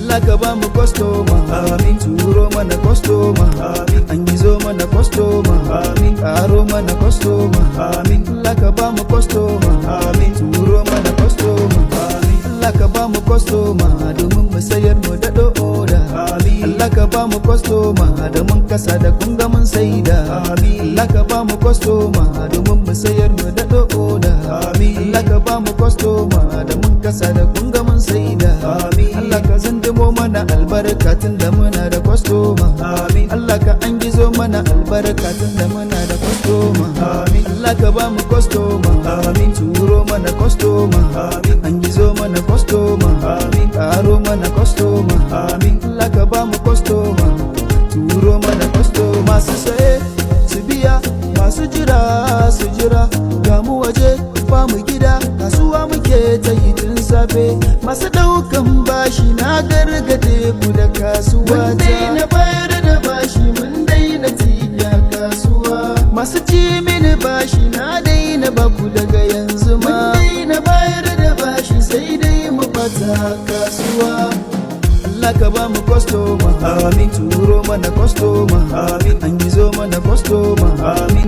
Allah ka ba mu kwastoma, amin. Turo mana kwastoma, amin. An gizo mana kwastoma, amin. Karo mana kwastoma, amin. Allah ka ba mu kwastoma, amin. Turo mana kwastoma, amin. Allah ka ba mu kwastoma domin mu sayar mu daɗo oda, amin. Allah ka ba mu kwastoma da mun kasa da kun ga mun saida, amin. Allah ka ba mu kwastoma domin mu sayar mu daɗo oda, amin. Allah ka ba mu kwastoma da mun kasa da kun ga mun saida, amin. Allah ka zindimo mana albarka tun da muna da kwastoma, amin. Allah ka an gizo mana albarka tun da muna da kwastoma, amin. Allah ka ba mu kwastoma, amin. Turo mana kwastoma, amin. An gizo mana kwastoma, amin. Karo mana kwastoma, amin. Allah ka ba mu kwastoma, turo mana kwastoma. Masu saye su biya, masu jira su jira, ga mu waje ba mu gida, kasuwa muke ta yi tun safe. Masu daukan bashi na gargade ku da kasuwa ta, mun daina bayar da bashi, mun daina tiya kasuwa. Masu ci mini bashi na daina baku daga yanzu ma, mun daina bayar da bashi sai dai mu bata kasuwa. Allah ka ba mu kwastoma, amin. Turo mana kwastoma, amin. An gizo mana kwastoma, amin.